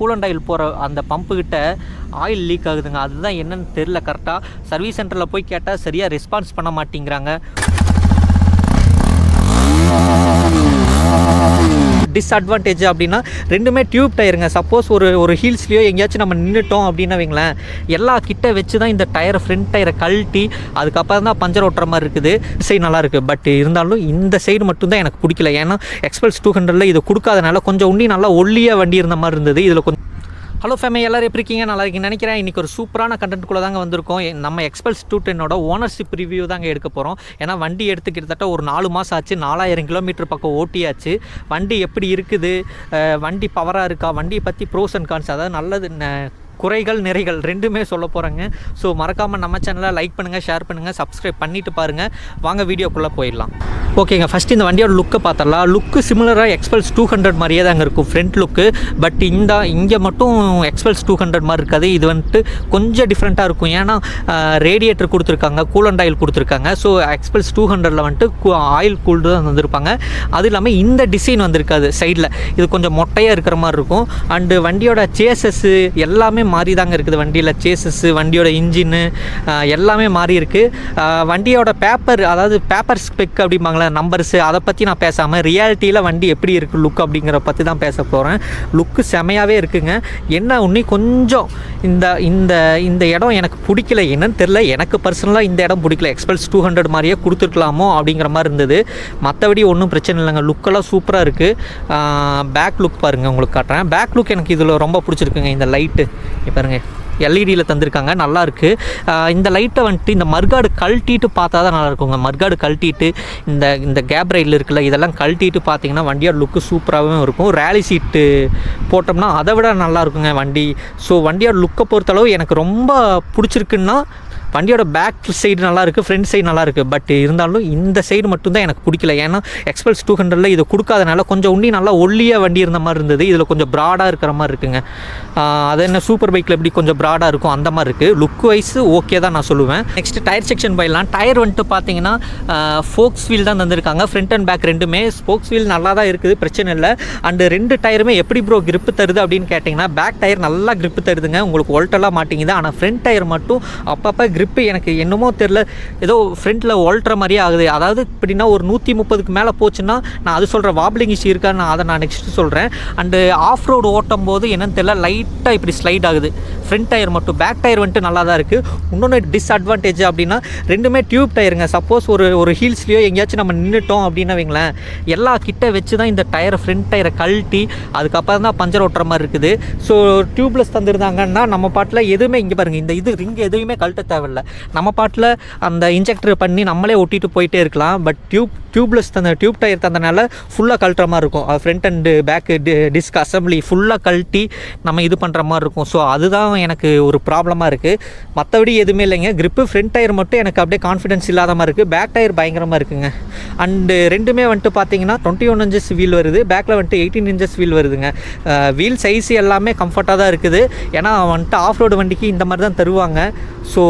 Coolant oil போகிற அந்த பம்புக்கிட்ட oil league ஆகுதுங்க. அதுதான் என்னன்னு தெரில. கரெக்டாக சர்வீஸ் சென்டரில் போய் கேட்டால் சரியாக ரெஸ்பான்ஸ் பண்ண மாட்டேங்கிறாங்க. டிஸ்அட்வான்டேஜ் அப்படின்னா ரெண்டுமே டியூப் டயருங்க. சப்போஸ் ஒரு ஹீல்ஸ்லையோ எங்கேயாச்சும் நம்ம நின்றுட்டோம் அப்படின்னா வைங்களேன், எல்லா கிட்ட வச்சு தான் இந்த டயரை ஃப்ரண்ட் டயரை கழட்டி அதுக்கப்புறம் தான் பஞ்சர் ஓட்டுற மாதிரி இருக்குது. சைடு நல்லாயிருக்கு, பட் இருந்தாலும் இந்த சைடு மட்டும்தான் எனக்கு பிடிக்கல. ஏன்னா எக்ஸ்பல்ஸ் 200 இது கொடுக்காதனால கொஞ்சம் உன்னி நல்லா ஒல்லியாக வண்டி இருந்த மாதிரி இருந்தது. இதில் கொஞ்சம் ஹலோ ஃபேமிலி, எல்லோரும் எப்படி இருக்கீங்க? நல்லா இருக்கீங்கன்னு நினைக்கிறேன். இன்றைக்கி ஒரு சூப்பரான கண்டென்ட்குள்ளே தாங்க வந்திருக்கோம். நம்ம எக்ஸ்பல்ஸ் 210 ஓனர்ஷிப் ரிவ்யூ தாங்க எடுக்க போகிறோம். ஏன்னா வண்டி எடுத்து கிட்டத்தட்ட ஒரு 4 மாதம் ஆச்சு. 4000 கிலோமீட்டர் பக்கம் ஓட்டியாச்சு. வண்டி எப்படி இருக்குது, வண்டி பவராக இருக்கா, வண்டியை பற்றி ப்ரோஸ் அண்ட் கான்ஸ், அதாவது நல்லது குறைகள் நிறைகள் ரெண்டுமே சொல்ல போகிறேங்க. ஸோ மறக்காமல் நம்ம சேனலை லைக் பண்ணுங்கள், ஷேர் பண்ணுங்கள், சப்ஸ்கிரைப் பண்ணிவிட்டு பாருங்கள். வாங்க வீடியோக்குள்ளே போயிடலாம். ஓகேங்க, ஃபஸ்ட்டு இந்த வண்டியோட லுக்கை பார்த்தரலாம். லுக்கு சிமிலராக எக்ஸ்பல்ஸ் 200 மாதிரியே தாங்க இருக்கும் ஃப்ரண்ட் லுக்கு. பட் இங்கே மட்டும் எக்ஸ்பல்ஸ் 200 மாதிரி இருக்காது. இது வந்துட்டு கொஞ்சம் டிஃப்ரெண்ட்டாக இருக்கும். ஏன்னா ரேடியேட்டர் கொடுத்துருக்காங்க, கூலண்ட் ஆயில் கொடுத்துருக்காங்க. ஸோ எக்ஸ்பல்ஸ் 200 வந்துட்டு ஆயில் கூல்டு தான் வந்திருப்பாங்க. அது இல்லாமல் இந்த டிசைன் வந்திருக்காது சைடில். இது கொஞ்சம் மொட்டையாக இருக்கிற மாதிரி இருக்கும். அண்டு வண்டியோட சேசஸ்ஸு எல்லாமே மாறி தாங்க இருக்குது. வண்டியில் சேசஸ்ஸு, வண்டியோட இன்ஜின்னு எல்லாமே மாறி இருக்குது. வண்டியோட பேப்பர், அதாவது பேப்பர் ஸ்பெக் அப்படிம்பாங்களே, நம்பர்ஸு, அதை பற்றி நான் பேசாமல் ரியாலிட்டியில் வண்டி எப்படி இருக்குது லுக் அப்படிங்கிற பற்றி தான் பேச போகிறேன். லுக்கு செமையாகவே இருக்குங்க. என்ன ஒன்று கொஞ்சம் இந்த இடம் எனக்கு பிடிக்கல, என்னன்னு தெரில. எனக்கு பர்சனலாக இந்த இடம் பிடிக்கல. எக்ஸ்பல்ஸ் 200 மாதிரியே கொடுத்துருக்கலாமோ அப்படிங்கிற மாதிரி இருந்தது. மற்றபடி ஒன்றும் பிரச்சனை இல்லைங்க. லுக்கெல்லாம் சூப்பராக இருக்குது. பேக் லுக் பாருங்கள், உங்களுக்கு காட்டுறேன். பேக் லுக் எனக்கு இதில் ரொம்ப பிடிச்சிருக்குங்க. இந்த லைட்டு பாருங்கள், எல்இடியில் தந்திருக்காங்க, நல்லாயிருக்கு. இந்த லைட்டை வந்துட்டு இந்த மர்காடு கழட்டிட்டு பார்த்தா தான் நல்லாயிருக்குங்க. மர்காடு கழட்டிட்டு இந்த கேப் ரயில் இருக்குல்ல, இதெல்லாம் கழட்டிட்டு பார்த்தீங்கன்னா வண்டியோட லுக்கு சூப்பராகவும் இருக்கும். ரேலி சீட்டு போட்டோம்னா அதை விட நல்லாயிருக்குங்க வண்டி. ஸோ வண்டியோட லுக்கை பொறுத்தளவு எனக்கு ரொம்ப பிடிச்சிருக்குன்னா, வண்டியோட பேக் சைடு நல்லாயிருக்கு, ஃப்ரண்ட் சைடு நல்லாயிருக்கு. பட் இருந்தாலும் இந்த சைடு மட்டும்தான் எனக்கு பிடிக்கல. ஏன்னா எக்ஸ்பல்ஸ் 200 இது கொடுக்காதனால கொஞ்சம் உன்னி நல்லா ஒல்லியாக வண்டி இருந்த மாதிரி இருந்தது. இதில் கொஞ்சம் ப்ராடாக இருக்கிற மாதிரி இருக்குங்க. அது என்ன சூப்பர் பைக்கில் எப்படி கொஞ்சம் ப்ராடாக இருக்கும் அந்த மாதிரி இருக்குது. லுக் வைஸ் ஓகே தான் நான் சொல்லுவேன். நெக்ஸ்ட் டயர் செக்ஷன் போயிடலாம். டயர் வந்துட்டு பார்த்தீங்கன்னா ஃபோக்ஸ் வீல் தான் தந்திருக்காங்க. ஃப்ரண்ட் அண்ட் பேக் ரெண்டுமே ஸ்போக்ஸ் வீல் நல்லா தான் இருக்குது, பிரச்சனை இல்லை. அண்டு 2 டயருமே எப்படி ப்ரோ கிரிப்பு தருது அப்படின்னு கேட்டிங்கன்னா, பேக் டயர் நல்லா கிரிப்பு தருதுங்க, உங்களுக்கு ஒல்ட்டெல்லாம் மாட்டேங்குது. ஆனால் ஃப்ரண்ட் டயர் மட்டும் அப்பப்போ கிரிப்பு எனக்கு என்னமோ தெரில, ஏதோ ஃப்ரண்ட்டில் ஒல்ட்டுற மாதிரியே ஆகுது. அதாவது இப்படின்னா ஒரு 130க்கு மேலே போச்சுன்னா நான் அது சொல்கிறேன். வாப்ளிங் இஷ்யூ இருக்கான்னு அதை நான் நெக்ஸ்ட்டு சொல்கிறேன். அண்டு ஆஃப் ரோடு ஓட்டும் போது என்னன்னு தெரியல, லைட்டாக இப்படி ஸ்லைட் ஆகுது ஃப்ரண்ட் டயர் மட்டும். பேக் டயர் வந்துட்டு நல்லா தான் இருக்குது. இன்னொன்று டிஸ்அட்வான்டேஜ் அப்படின்னா ரெண்டுமே டியூப் டயருங்க. சப்போஸ் ஒரு ஹீல்ஸ்லையோ எங்கேயாச்சும் நம்ம நின்றுட்டோம் அப்படின்னா வைங்களேன், எல்லா கிட்ட வச்சு தான் இந்த டயரை ஃப்ரண்ட் டயரை கழட்டி அதுக்கப்புறம் தான் பஞ்சர் ஓட்டுற மாதிரி இருக்குது. ஸோ டியூப்லெஸ் தந்துருந்தாங்கன்னா நம்ம பாட்டில் எதுவுமே, இங்கே பாருங்கள், இது ரிங் எதுவுமே கழட்ட தேவையில்லை. நம்ம பாட்டில் அந்த இன்ஜெக்டர் பண்ணி நம்மளே ஒட்டிட்டு போயிட்டே இருக்கலாம். பட் டியூப்லெஸ் டியூப் டயர் தந்தனால ஃபுல்லாக கழட்டுற மாதிரி இருக்கும். Front and back disc assembly ஃபுல்லாக கழட்டி நம்ம இது பண்ணுற மாதிரி இருக்கும். ஸோ அதுதான் எனக்கு ஒரு ப்ராப்ளமாக இருக்குது. மற்றபடி எதுவுமே இல்லைங்க. கிரிப்பு ஃப்ரண்ட் டயர் மட்டும் எனக்கு அப்படியே கான்ஃபிடன்ஸ் இல்லாத மாதிரி இருக்குது. பேக் டயர் பயங்கரமாக இருக்குங்க. அண்டு ரெண்டுமே வந்துட்டு பார்த்தீங்கன்னா 21 inches வீல் வருது, பேக்கில் வந்துட்டு 18 inches வீல் வருதுங்க. வீல் சைஸ் எல்லாமே கம்ஃபர்ட்டாக தான் இருக்குது. ஏன்னா வந்துட்டு ஆஃப் ரோடு வண்டிக்கு இந்த மாதிரி தான் தருவாங்க. ஸோ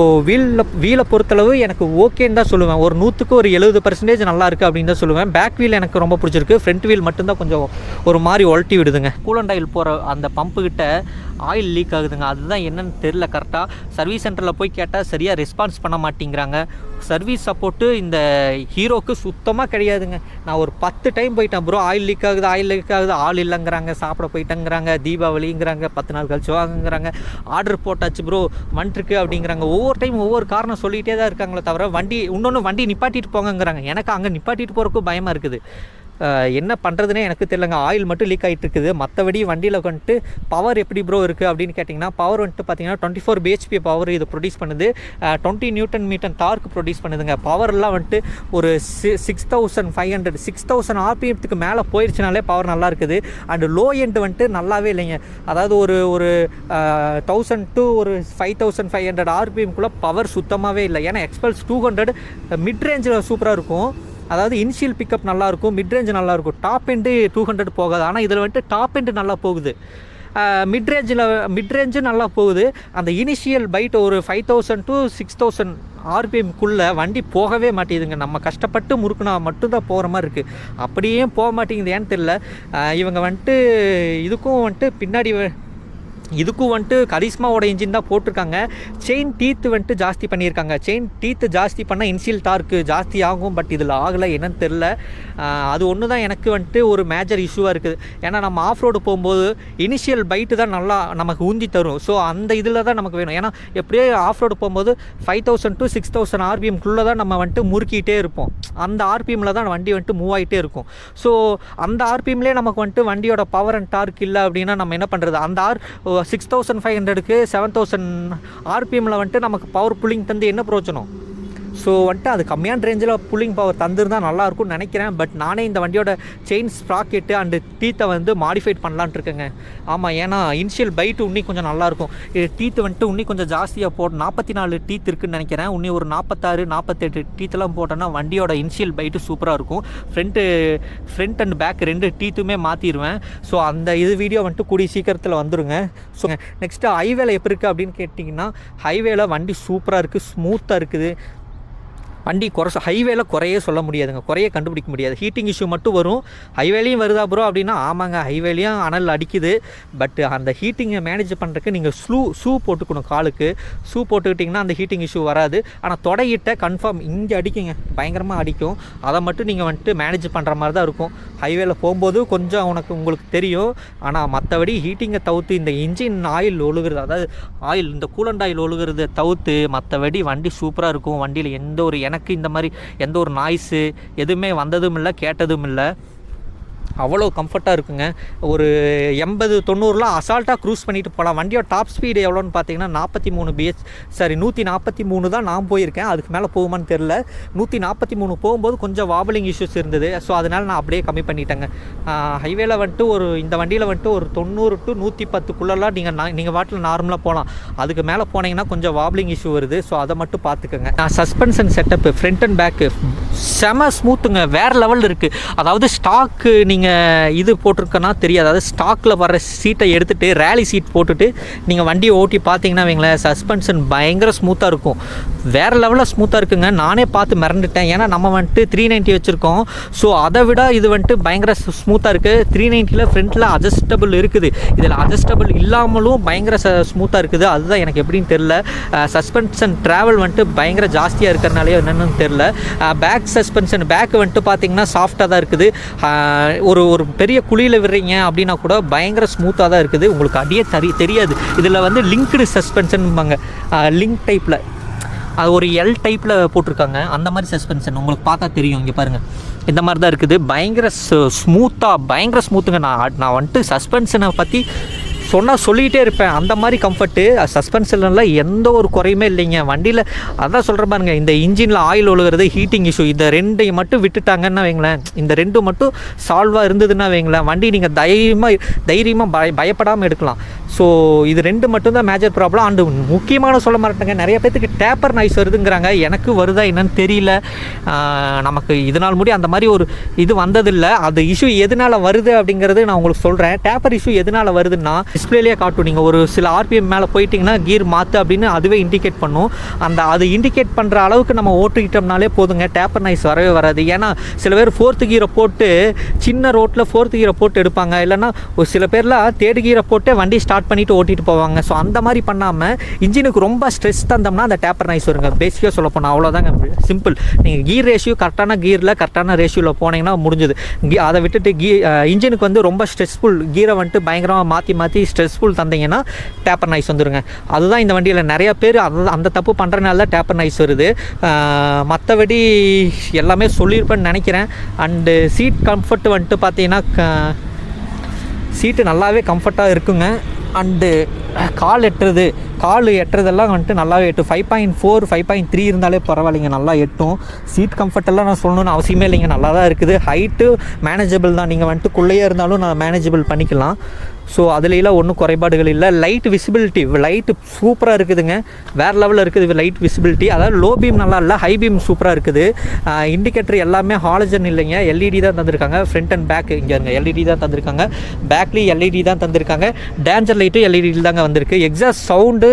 வீலை பொறுத்தளவு எனக்கு ஓகேன்னு தான் சொல்லுவேன். ஒரு 100க்கு ஒரு 70% நல்லா இருக்குது அப்படின்னு தான் சொல்லுவேன். பேக் வீல் எனக்கு ரொம்ப பிடிச்சிருக்கு. ஃப்ரண்ட் வீல் மட்டும்தான் கொஞ்சம் ஒரு மாதிரி ஒல்ட்டி விடுதுங்க. கூலண்ட் ஆயில் போகிற அந்த பம்புக்கிட்ட ஆயில் லீக் ஆகுதுங்க. அதுதான் என்னன்னு தெரில. கரெக்டாக சர்வீஸ் சென்டரில் போய் கேட்டால் சரியாக ரெஸ்பான்ஸ் பண்ண மாட்டேங்கிறாங்க. சர்வீஸ் சப்போர்ட்டு இந்த ஹீரோக்கு சுத்தமாக கிடையாதுங்க. நான் ஒரு 10 டைம் போயிட்டேன், ப்ரோ ஆயில் லீக் ஆகுது, ஆள் இல்லைங்கிறாங்க, சாப்பிட போயிட்டேங்கிறாங்க, தீபாவளிங்கிறாங்க, 10 நாள் கழிச்சு வாங்குங்கிறாங்க, ஆர்டர் போட்டாச்சு ப்ரோ வந்துருக்கு அப்படிங்கிறாங்க. ஒவ்வொரு டைம் ஒவ்வொரு காரணம் சொல்லிகிட்டே தான் இருக்காங்களே தவிர வண்டி நிப்பாட்டிட்டு போங்கங்கிறாங்க. எனக்கு அங்கே நிப்பாட்டிட்டு போகிறக்கும் பயமாக இருக்குது. என்ன பண்ணுறதுனே எனக்கு தெரியலங்க. ஆயில் மட்டும் லீக் ஆகிட்டு இருக்குது. மற்றபடி வண்டியில் வந்துட்டு பவர் எப்படி ப்ரோ இருக்குது அப்படின்னு கேட்டிங்கன்னா, பவர் வந்துட்டு பார்த்தீங்கன்னா 24 bhp பவர் இது ப்ரொடியூஸ் பண்ணுது. 20 Nm டார்க் ப்ரொடியூஸ் பண்ணுதுங்க. பவர்லாம் வந்துட்டு ஒரு 6000 RPMத்துக்கு மேலே போயிடுச்சுனாலே பவர் நல்லா இருக்குது. அண்டு லோ எண்டு வந்துட்டு நல்லாவே இல்லைங்க. அதாவது ஒரு 1000 to ஒரு 5500 RPMக்குள்ளே பவர் சுத்தமாகவே இல்லை. ஏன்னா எக்ஸ்பல்ஸ் 200 மிட் ரேஞ்சில் சூப்பராக இருக்கும். அதாவது இனிஷியல் பிக்கப் நல்லாயிருக்கும், மிட் ரேஞ்ச் நல்லாயிருக்கும். டாப் எண்டு 200 போகாது. ஆனால் இதில் வந்துட்டு டாப் எண்டு நல்லா போகுது. மிட் ரேஞ்சு நல்லா போகுது. அந்த இனிஷியல் பைட் ஒரு 5000 to 6000 RPMக்குள்ளே வண்டி போகவே மாட்டேங்குதுங்க. நம்ம கஷ்டப்பட்டு முறுக்குனா மட்டும்தான் போகிற மாதிரி இருக்குது. அப்படியே போக மாட்டேங்குது, ஏன்னு தெரியல. இவங்க வந்துட்டு இதுக்கும் வந்துட்டு பின்னாடி இதுக்கும் வந்துட்டு கரிஸ்மாவோட இன்ஜின் தான் போட்டிருக்காங்க. செயின் டீத்து வந்துட்டு ஜாஸ்தி பண்ணியிருக்காங்க. செயின் டீத்து ஜாஸ்தி பண்ணால் இன்சியல் டார்க்கு ஜாஸ்தி ஆகும். பட் இதில் ஆகலை, என்னன்னு தெரில. அது ஒன்று தான் எனக்கு வந்துட்டு ஒரு மேஜர் இஷ்யூவாக இருக்குது. ஏன்னா நம்ம ஆஃப் ரோடு போகும்போது இனிஷியல் பைட்டு தான் நல்லா நமக்கு ஊந்தி தரும். ஸோ அந்த இதில் தான் நமக்கு வேணும். ஏன்னா எப்படியே ஆஃப் ரோடு போகும்போது 5000 to 6000 ஆர்பிஎம்குள்ளே தான் நம்ம வந்துட்டு முறுக்கிட்டே இருப்போம். அந்த ஆர்பிஎம்மில் தான் வண்டி வந்துட்டு மூவ் ஆகிட்டே இருக்கும். ஸோ அந்த ஆர்பிஎம்லேயே நமக்கு வந்துட்டு வண்டியோட பவர் அண்ட் டார்க் இல்லை அப்படின்னா நம்ம என்ன பண்ணுறது? அந்த 6500க்கு 7000 ஆர்பிஎம்மில் வந்துட்டு நமக்கு பவர் புல்லிங் தந்து என்ன பிரயோஜனம்? ஸோ வந்துட்டு அது கம்மியான ரேஞ்சில் புல்லிங் பவர் தந்துருந்தால் நல்லாயிருக்கும்னு நினைக்கிறேன். பட் நானே இந்த வண்டியோட செயின் ஸ்ப்ராக்கெட்டு அண்டு டீத்தை வந்து மாடிஃபைட் பண்ணலான்ட்டு இருக்கேங்க. ஆமாம், ஏன்னா இனிஷியல் பைட்டு இன்னும் கொஞ்சம் நல்லாயிருக்கும். டீத்து வந்துட்டு இன்னும் கொஞ்சம் ஜாஸ்தியாக போட்டு 44 டீத் இருக்குதுன்னு நினைக்கிறேன். இன்னும் ஒரு 46 48 டீத்தெல்லாம் போட்டோன்னா வண்டியோட இனிஷியல் பைட்டு சூப்பராக இருக்கும். ஃப்ரண்ட் அண்ட் பேக் 2 டீத்துமே மாற்றிடுவேன். ஸோ அந்த வீடியோ வந்துட்டு கூடிய சீக்கிரத்தில் வந்துடுங்க. ஸோ நெக்ஸ்ட்டு ஹைவேல எப்படி இருக்குது அப்படின்னு கேட்டிங்கன்னா, ஹைவேல வண்டி சூப்பராக இருக்குது, ஸ்மூத்தாக இருக்குது. வண்டி ஹைவேல குறையே சொல்ல முடியாதுங்க, குறையே கண்டுபிடிக்க முடியாது. ஹீட்டிங் இஷ்யூ மட்டும் வரும். ஹைவேலையும் வருதா ப்ரோ அப்படின்னா, ஆமாங்க ஹைவேலையும் அனல் அடிக்குது. பட் அந்த ஹீட்டிங்கை மேனேஜ் பண்ணுறதுக்கு நீங்கள் ஷூ போட்டுக்கணும். காலுக்கு ஷூ போட்டுக்கிட்டிங்கன்னா அந்த ஹீட்டிங் இஷ்யூ வராது. ஆனால் தொடையிட்ட கன்ஃபார்ம் இங்கே அடிக்குங்க, பயங்கரமாக அடிக்கும். அதை மட்டும் நீங்கள் வந்துட்டு மேனேஜ் பண்ணுற மாதிரி தான் இருக்கும். ஹைவேல போகும்போது கொஞ்சம் உங்களுக்கு தெரியும். ஆனால் மற்றபடி ஹீட்டிங்கை தவிர்த்து இந்த இன்ஜின் ஆயில் ஒழுகுறது, அதாவது ஆயில் இந்த கூலண்ட் ஆயில் ஒழுகுறத தவிர்த்து மற்றபடி வண்டி சூப்பராக இருக்கும். வண்டியில் எனக்கு இந்த மாதிரி எந்த ஒரு நாய்ஸு எதுவுமே வந்ததும் இல்லை, கேட்டதும் இல்லை. அவ்வளோ கம்ஃபர்ட்டாக இருக்குங்க. ஒரு 80-90 அசால்ட்டாக க்ரூஸ் பண்ணிட்டு போகலாம். வண்டியோட டாப் ஸ்பீடு எவ்வளோன்னு பார்த்தீங்கன்னா 143 தான் நான் போயிருக்கேன். அதுக்கு மேலே போகுமான்னு தெரில. 143 போகும்போது கொஞ்சம் வாபலிங் இஷ்யூஸ் இருந்தது. ஸோ அதனால் நான் அப்படியே கம்மி பண்ணிட்டேங்க. ஹைவேல வந்துட்டு இந்த வண்டியில் வந்துட்டு ஒரு 90 to 110க்குள்ளெல்லாம் நீங்கள் வாட்டில் நார்மலாக போகலாம். அதுக்கு மேலே போனீங்கன்னா கொஞ்சம் வாபலிங் இஷ்யூ வருது. ஸோ அதை மட்டும் பார்த்துக்கோங்க. Suspension setup front and back செம ஸ்மூத்துங்க, வேறு லெவலில் இருக்குது. அதாவது ஸ்டாக்கு நீங்கள் இது போட்டிருக்கனா தெரியாது. அதாவது ஸ்டாக்கில் வர சீட்டை எடுத்துகிட்டு ரேலி சீட் போட்டுட்டு நீங்கள் வண்டியை ஓட்டி பார்த்தீங்கன்னா வைங்களேன், சஸ்பென்ஷன் பயங்கர ஸ்மூத்தாக இருக்கும். வேறு லெவலில் ஸ்மூத்தாக இருக்குங்க. நானே பார்த்து மிரண்டுட்டேன். ஏன்னா நம்ம வந்துட்டு 390 வச்சுருக்கோம். ஸோ அதை விட இது வந்துட்டு பயங்கர ஸ்மூத்தாக இருக்குது. 390ல் ஃப்ரண்ட்டில் அட்ஜஸ்டபிள் இருக்குது. இதில் அட்ஜஸ்டபிள் இல்லாமலும் பயங்கர ஸ்மூத்தாக இருக்குது. அதுதான் எனக்கு எப்படின்னு தெரில. சஸ்பென்ஷன் ட்ராவல் வந்துட்டு பயங்கர ஜாஸ்தியாக இருக்கிறனாலே என்னென்னு தெரில. பேக் சஸ்பென்ஷன் பேக்கு வந்துட்டு பார்த்தீங்கன்னா சாஃப்டாக தான் இருக்குது. ஒரு பெரிய குழியில் விடுறீங்க அப்படின்னா கூட பயங்கர ஸ்மூத்தாக தான் இருக்குது. உங்களுக்கு அடியே தெரியாது. இதில் வந்து லிங்க்டு சஸ்பென்ஷன்பாங்க, லிங்க் டைப்பில் அது ஒரு எல் டைப்பில் போட்டிருக்காங்க. அந்த மாதிரி சஸ்பென்ஷன் உங்களுக்கு பார்த்தா தெரியும். இங்கே பாருங்கள், இந்த மாதிரி தான் இருக்குது. பயங்கர ஸ்மூத்துங்க. நான் வந்துட்டு சஸ்பென்ஷனை பற்றி சொல்லிகிட்டே இருப்பேன். அந்த மாதிரி கம்ஃபர்ட்டு சஸ்பென்ஷன்லாம் எந்த ஒரு குறையுமே இல்லைங்க வண்டியில். அதான் சொல்கிற பாருங்க, இந்த இன்ஜினில் ஆயில் ஒழுகிறது, ஹீட்டிங் இஷ்யூ, இந்த 2 மட்டும் விட்டுட்டாங்கன்னா வைங்களேன், இந்த 2 மட்டும் சால்வாக இருந்ததுன்னா வைங்களேன், வண்டி நீங்கள் தைரியமாக பயப்படாமல் எடுக்கலாம். ஸோ இது 2 மட்டும்தான் மேஜர் ப்ராப்ளம். அண்டு முக்கியமான சொல்ல மாட்டேங்க, நிறைய பேர்த்துக்கு டேப்பர் நாய்ஸ் வருதுங்கிறாங்க. எனக்கு வருதா என்னன்னு தெரியல. நமக்கு இதனால் முடி அந்த மாதிரி ஒரு இது வந்ததில்லை. அது இஷ்யூ எதனால் வருது அப்படிங்கிறது நான் உங்களுக்கு சொல்கிறேன். டேப்பர் இஷ்யூ எதனால் வருதுன்னா, டிஸ்பிளேலேயே காட்டும். நீங்கள் ஒரு சில ஆர்பிஎம் மேலே போயிட்டிங்கன்னா கீர் மாற்று அப்படின்னு அதுவே இண்டிகேட் பண்ணும். அது இண்டிகேட் பண்ணுற அளவுக்கு நம்ம ஓட்டிக்கிட்டோம்னாலே போதுங்க, டேப்பர் நாய்ஸ் வரவே வராது. ஏன்னா சில பேர் 4th கீரை போட்டு சின்ன ரோட்டில் 4th கீரை போட்டு எடுப்பாங்க. இல்லைன்னா ஒரு சில பேர்லாம் 3rd கீரை போட்டு வண்டி ஸ்டார்ட் பண்ணிட்டு ஓட்டிட்டு போவாங்க. ஸோ அந்த மாதிரி பண்ணாமல் இன்ஜினுக்கு ரொம்ப ஸ்ட்ரெஸ் தந்தோம்னா அந்த டேப்பர் நாய்ஸ் வருங்க. பேசிக்காக சொல்ல போனால் அவ்வளோதாங்க, சிம்பிள். நீங்கள் கீர் ரேஷியோ கரெக்டான கீரில் கரெக்டான ரேஷியோவில் போனீங்கன்னா முடிஞ்சுது. அதை விட்டுட்டு இன்ஜினுக்கு வந்து ரொம்ப ஸ்ட்ரெஸ்ஃபுல் கீரை வந்துட்டு பயங்கரமாக மாற்றி ஸ்ட்ரெஸ்ஃபுல் தந்தீங்கன்னா டேப்பர் நாய்ஸ் வந்துடுங்க. அதுதான் இந்த வண்டியில் நிறைய பேர் அந்த தப்பு பண்ணுறதுனால தான் டேப்பர் நாய்ஸ் வருது. மற்றபடி எல்லாமே சொல்லியிருப்பேன்னு நினைக்கிறேன். அண்டு சீட் கம்ஃபர்ட் வந்துட்டு பார்த்தீங்கன்னா சீட்டு நல்லாவே கம்ஃபர்ட்டாக இருக்குங்க. அண்டு கால் எட்டுறதெல்லாம் வந்துட்டு நல்லாவே எட்டும். 5.4 5.3 இருந்தாலே பரவாயில்லைங்க, நல்லா எட்டும். சீட் கம்ஃபர்ட்டெல்லாம் நான் சொல்லணும்னு அவசியமே இல்லைங்க, நல்லா தான் இருக்குது. ஹைட்டு மேனேஜபிள் தான். நீங்கள் வந்துட்டு குள்ளையே இருந்தாலும் நான் மேனேஜபிள் பண்ணிக்கலாம். ஸோ அதுலாம் ஒன்றும் குறைபாடுகள் இல்லை. லைட் விசிபிலிட்டி சூப்பராக இருக்குதுங்க, வேறு லெவலில் இருக்குது லைட் விசிபிலிட்டி. அதாவது லோ பீம் நல்லா இல்லை, ஹை பீம் சூப்பராக இருக்குது. இண்டிகேட்டர் எல்லாமே ஹாலஜன் இல்லைங்க, எல்இடி தான் தந்திருக்காங்க. ஃப்ரண்ட் அண்ட் பேக் இங்கே இருங்க, எல்இடி தான் தந்திருக்காங்க. பேக்லேயும் எல்இடி தான் தந்திருக்காங்க. டேஞ்சர் லைட்டும் எல்இடி தாங்க வந்திருக்கு. எக்ஸாஸ்ட் சவுண்டு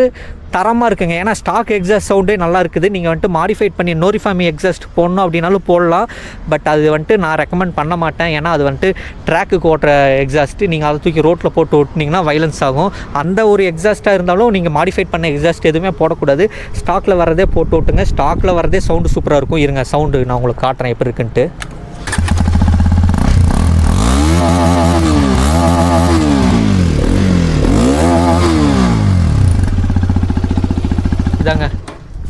தரமாக இருக்குங்க. ஏன்னா ஸ்டாக் எக்ஸாஸ்ட் சவுண்டே நல்லா இருக்குது. நீங்கள் வந்துட்டு மாடிஃபைட் பண்ணி நோரிஃபாமி எக்ஸாஸ்ட் போடணும் அப்படின்னாலும் போடலாம். பட் அது வந்துட்டு நான் ரெக்கமெண்ட் பண்ண மாட்டேன். ஏன்னா அது வந்துட்டு ட்ராக்குக்கு ஓட்டுற எக்ஸாஸ்ட்டு, நீங்கள் அதை தூக்கி ரோட்டில் போட்டு ஓட்டினீங்கன்னா வைலன்ஸ் ஆகும். அந்த ஒரு எக்ஸாஸ்ட்டாக இருந்தாலும் நீங்கள் மாடிஃபைட் பண்ண எக்ஸாஸ்ட் எதுவுமே போடக்கூடாது. ஸ்டாக்கில் வரதே போட்டு ஓட்டுங்க. ஸ்டாக்கில் வரதே சவுண்டு சூப்பராக இருக்கும். இருங்க சவுண்டு நான் உங்களுக்கு காட்டுறேன் எப்படி இருக்குன்ட்டு.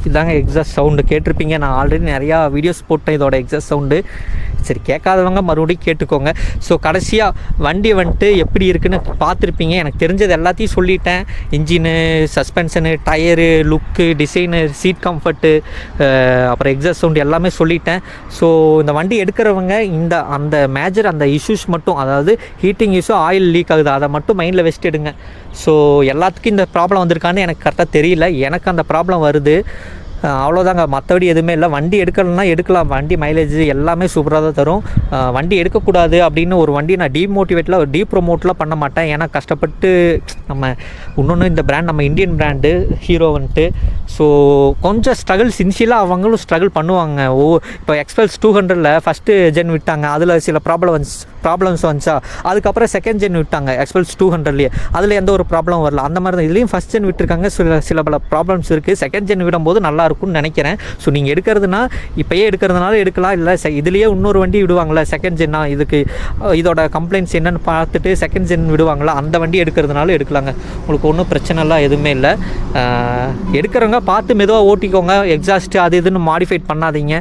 இதாங்க எக்ஸாஸ்ட் சவுண்டு கேட்டிருப்பீங்க. நான் ஆல்ரெடி நிறையா வீடியோஸ் போட்டேன் இதோட எக்ஸாஸ்ட் சவுண்டு. சரி, கேட்காதவங்க மறுபடியும் கேட்டுக்கோங்க. ஸோ கடைசியாக வண்டி வந்துட்டு எப்படி இருக்குன்னு பார்த்துருப்பீங்க. எனக்கு தெரிஞ்சது எல்லாத்தையும் சொல்லிட்டேன். இன்ஜினு, சஸ்பென்ஷனு, டயரு, லுக்கு, டிசைனு, சீட் கம்ஃபர்ட்டு, அப்புறம் எக்ஸாஸ்ட் சவுண்டு எல்லாமே சொல்லிட்டேன். ஸோ இந்த வண்டி எடுக்கிறவங்க அந்த மேஜர் அந்த இஷ்யூஸ் மட்டும், அதாவது ஹீட்டிங் இஷ்யூ, ஆயில் லீக் ஆகுது, அதை மட்டும் மைண்டில் வச்சுட்டு எடுங்க. ஸோ எல்லாத்துக்கும் இந்த ப்ராப்ளம் வந்திருக்கான்னு எனக்கு கரெக்டாக தெரியல. எனக்கு அந்த ப்ராப்ளம் வருது, அவ்வளோதாங்க. மற்றபடி எதுவுமே இல்லை. வண்டி எடுக்கலன்னா எடுக்கலாம். வண்டி மைலேஜ் எல்லாமே சூப்பராக தான் தரும். வண்டி எடுக்கக்கூடாது அப்படின்னு ஒரு வண்டி நான் டீப்ரமோட்லாம் பண்ண மாட்டேன். ஏன்னா கஷ்டப்பட்டு நம்ம இன்னொன்று இந்த பிராண்ட் நம்ம இந்தியன் பிராண்டு ஹீரோ வந்துட்டு. ஸோ கொஞ்சம் ஸ்ட்ரகிள்ஸ் இனிஷியலாக அவங்களும் ஸ்ட்ரகிள் பண்ணுவாங்க. இப்போ எக்ஸ்பல்ஸ் 200ல் ஃபஸ்ட்டு ஜென் விட்டாங்க, அதில் சில ப்ராப்ளம்ஸ் வந்துச்சா. அதுக்கப்புறம் செகண்ட் ஜென் விட்டாங்க எக்ஸ்பல்ஸ் 200லேயே, அதில் எந்த ஒரு ப்ராப்ளம் வரல. அந்த மாதிரி தான் இதுலேயும் ஃபஸ்ட் ஜென் விட்டுருக்காங்க. சில பல ப்ராப்ளம்ஸ் இருக்குது. செகண்ட் ஜென் விடும்போது நல்லா இருக்கும்னு நினைக்கிறேன். ஸோ நீங்கள் எடுக்கிறதுனா இப்போயே எடுக்கிறதுனால எடுக்கலாம். இல்லை இதுலேயே இன்னொரு வண்டி விடுவாங்களா செகண்ட் ஜென்னா, இதோட கம்ப்ளைண்ட்ஸ் என்னென்னு பார்த்துட்டு செகண்ட் ஜென் விடுவாங்களா, அந்த வண்டி எடுக்கிறதுனால எடுக்கலாங்க. உங்களுக்கு ஒன்றும் பிரச்சனைலாம் எதுவுமே இல்லை. எடுக்கிறவங்க பார்த்து மெதுவாக ஓட்டிக்கோங்க. எக்ஸாஸ்ட்டு அது இதுன்னு மாடிஃபைட் பண்ணாதீங்க.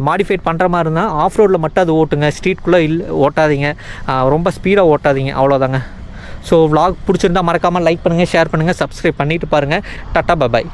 மாடிஃபைட் பண்ணுற மாதிரி இருந்தால் ஆஃப் ரோடில் மட்டும் அது ஓட்டுங்க. ஸ்ட்ரீட்குள்ளே ஓட்டாதீங்க, ரொம்ப ஸ்பீடாக ஓட்டாதீங்க. அவ்வளோதாங்க. ஸோ vlog பிடிச்சிருந்தால் மறக்காமல் லைக் பண்ணுங்கள், ஷேர் பண்ணுங்கள், சப்ஸ்கிரைப் பண்ணிவிட்டு பாருங்கள். Tata, by.